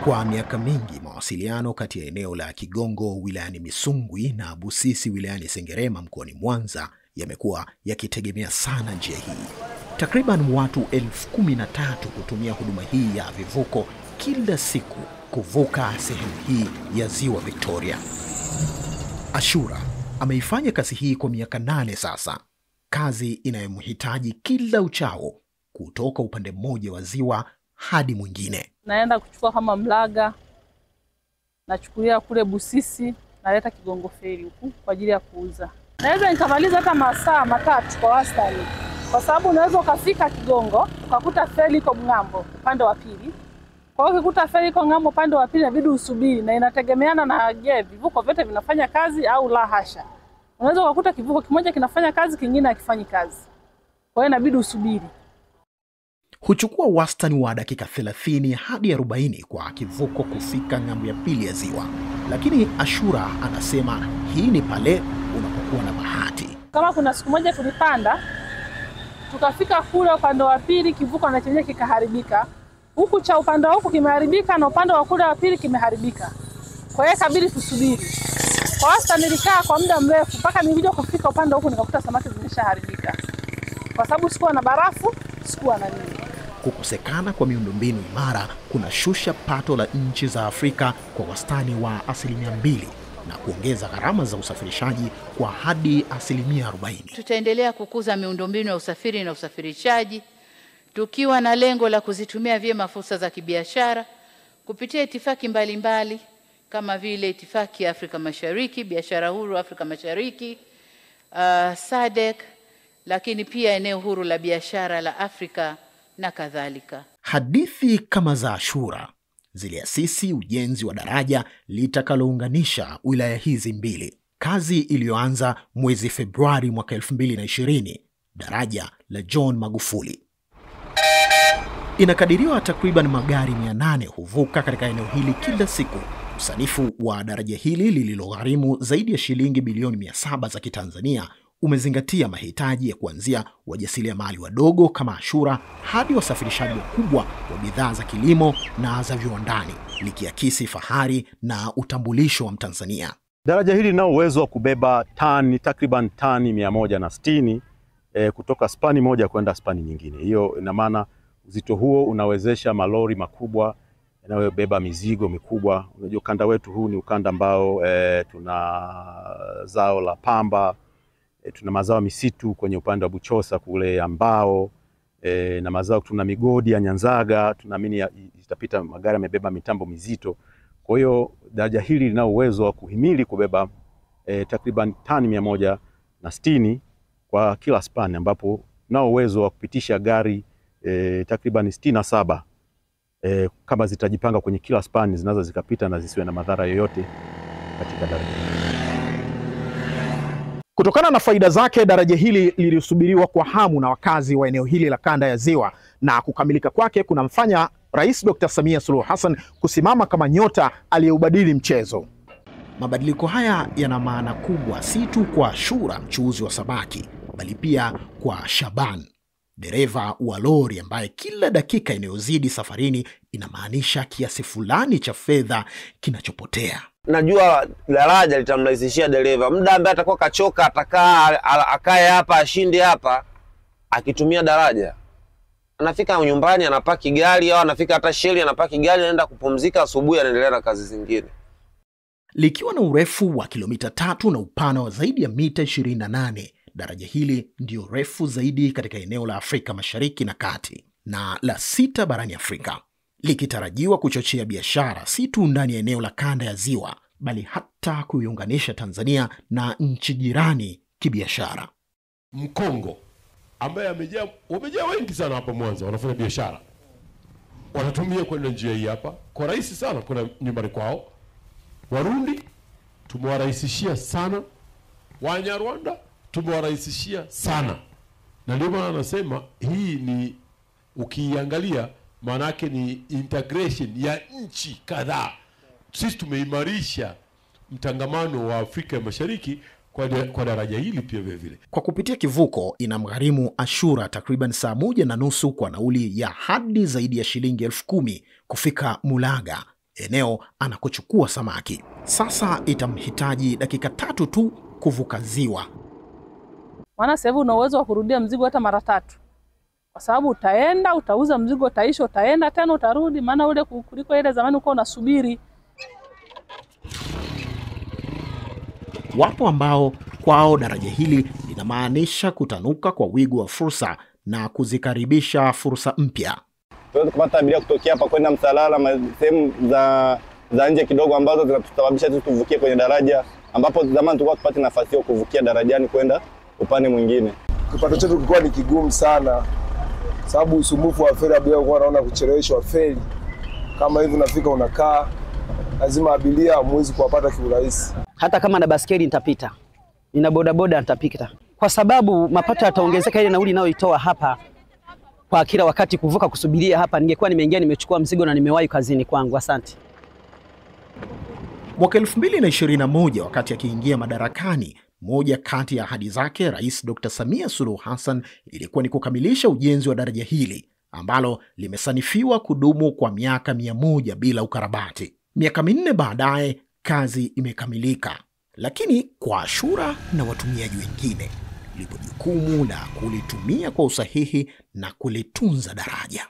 Kwa miaka mingi mawasiliano kati ya eneo la Kigongo wilayani Misungwi na Busisi wilayani Sengerema mkoani Mwanza yamekuwa yakitegemea sana njia hii. Takriban watu 13,000 hutumia huduma hii ya vivuko kila siku kuvuka sehemu hii ya Ziwa Victoria. Ashura ameifanya kazi hii kwa miaka 8 sasa, kazi inayomhitaji kila uchao kutoka upande mmoja wa ziwa hadi mwingine. Naenda kuchukua kama Mlaga, nachukulia kule Busisi, naleta Kigongo Feri huku kwa ajili ya kuuza. Naweza nikamaliza hata masaa 3 kwa wastani, kwa sababu unaweza ukafika Kigongo ukakuta feri iko ng'ambo upande wa pili. Kwa hiyo ukikuta feri iko ng'ambo upande wa pili inabidi usubiri, na inategemeana na vivuko vyote vinafanya kazi au la hasha. Unaweza ukakuta kivuko kimoja kinafanya kazi, kingine hakifanyi kazi. Kwa hiyo inabidi usubiri. Huchukua wastani wa dakika 30 hadi 40 kwa kivuko kufika ng'ambo ya pili ya ziwa. Lakini Ashura anasema hii ni pale unapokuwa na bahati. Kama kuna siku moja tulipanda, tukafika kule upande wa pili, kivuko na chenye kikaharibika. Huku cha upande huku kimeharibika na upande wa kule wa pili kimeharibika. Kwa hiyo kabidi tusubiri. Kwa wastani nilikaa kwa muda mrefu mpaka nilikuja kufika upande huku nikakuta samaki zimeshaharibika. Kwa sababu sikuwa na barafu, sikuwa na nini. Kukosekana kwa miundombinu imara kunashusha pato la nchi za Afrika kwa wastani wa 2% na kuongeza gharama za usafirishaji kwa hadi 40%. Tutaendelea kukuza miundombinu ya usafiri na usafirishaji tukiwa na lengo la kuzitumia vyema fursa za kibiashara kupitia itifaki mbalimbali kama vile itifaki ya Afrika Mashariki, biashara huru Afrika Mashariki, SADC, lakini pia eneo huru la biashara la Afrika na kadhalika. Hadithi kama za Ashura ziliasisi ujenzi wa daraja litakalounganisha wilaya hizi mbili. Kazi iliyoanza mwezi Februari mwaka 2020, daraja la John Magufuli. Inakadiriwa takriban magari 800 huvuka katika eneo hili kila siku. Usanifu wa daraja hili lililogharimu zaidi ya shilingi bilioni 700 za Kitanzania umezingatia mahitaji ya kuanzia wajasiriamali wadogo kama Ashura hadi wasafirishaji wakubwa wa bidhaa za kilimo na za viwandani, likiakisi fahari na utambulisho wa Mtanzania. Daraja hili lina uwezo wa kubeba takriban tani 160 kutoka spani moja kwenda spani nyingine. Hiyo ina maana uzito huo unawezesha malori makubwa yanayobeba mizigo mikubwa. Unajua ukanda wetu huu ni ukanda ambao tuna zao la pamba, tuna mazao misitu kwenye upande wa Buchosa kule ya mbao, na mazao tuna migodi ya Nyanzaga, tunaamini itapita magari yamebeba mitambo mizito. Kwa hiyo daraja hili lina uwezo wa kuhimili kubeba takriban tani 160 kwa kila spani, ambapo na uwezo wa kupitisha gari takriban 67 kama zitajipanga kwenye kila spani zinaweza zikapita na zisiwe na madhara yoyote katika daraja. Kutokana na faida zake, daraja hili lilisubiriwa kwa hamu na wakazi wa eneo hili la kanda ya Ziwa, na kukamilika kwake kunamfanya Rais Dr. Samia Suluhu Hassan kusimama kama nyota aliyeubadili mchezo. Mabadiliko haya yana maana kubwa si tu kwa Ashura mchuuzi wa samaki, bali pia kwa Shaban, dereva wa lori ambaye kila dakika inayozidi safarini inamaanisha kiasi fulani cha fedha kinachopotea. Najua daraja litamrahisishia dereva muda ambaye atakuwa kachoka, atakaa akae hapa ashinde hapa akitumia daraja. Anafika nyumbani anapaki gari, au anafika hata sheli anapaki gari, anaenda kupumzika, asubuhi anaendelea na kazi zingine. Likiwa na urefu wa kilomita 3 na upana wa zaidi ya mita 28, daraja hili ndio refu zaidi katika eneo la Afrika Mashariki na Kati na la 6 barani Afrika, likitarajiwa kuchochea biashara si tu ndani ya eneo la kanda ya Ziwa, bali hata kuiunganisha Tanzania na nchi jirani kibiashara. Mkongo ambaye wamejaa wengi sana hapa Mwanza wanafanya biashara, wanatumia kwenda njia hii hapa kwa rahisi sana kuna nyumbani kwao. Warundi tumewarahisishia sana, Wanyarwanda tumewarahisishia sana, na ndio maana anasema hii ni ukiangalia maana yake ni integration ya nchi kadhaa. Sisi tumeimarisha mtangamano wa Afrika ya Mashariki kwa daraja hili pia vile. Kwa kupitia kivuko inamgharimu Ashura takriban saa 1.5 kwa nauli ya hadi zaidi ya shilingi 10,000 kufika Mulaga, eneo anakochukua samaki. Sasa itamhitaji dakika 3 tu kuvuka ziwa. Maana sasa hivi una uwezo wa kurudia mzigo hata mara 3. Kwa sababu utaenda, utauza mzigo, utaisha, utaenda tena utarudi, maana ule kuliko ile zamani uko unasubiri. Wapo ambao kwao daraja hili linamaanisha kutanuka kwa wigo wa fursa na kuzikaribisha fursa mpya. Tunaweza kupata abiria kutokea hapa kwenda Msalala, sehemu za nje kidogo ambazo zinatusababisha tuvukie kwenye daraja, ambapo zamani tulikuwa tupate nafasi ya kuvukia darajani kwenda upande mwingine. Kipato chetu kilikuwa ni kigumu sana, sababu usumbufu wa feri, abiria walikuwa wanaona kucheleweshwa feri. Kama hivi unafika unakaa, lazima abiria hamwezi kuwapata kiurahisi. Hata kama na baskeli nitapita, nina bodaboda nitapita, kwa sababu mapato yataongezeka. Ile nauli nayoitoa hapa kwa kila wakati kuvuka kusubiria hapa, ningekuwa nimeingia nimechukua mzigo na nimewahi kazini kwangu. Asante. Mwaka 2021 wakati akiingia madarakani, moja kati ya ahadi zake Rais Dr. Samia Suluhu Hassan ilikuwa ni kukamilisha ujenzi wa daraja hili ambalo limesanifiwa kudumu kwa miaka 100 bila ukarabati. Miaka 4 baadaye kazi imekamilika, lakini kwa Ashura na watumiaji wengine lipo jukumu la kulitumia kwa usahihi na kulitunza daraja.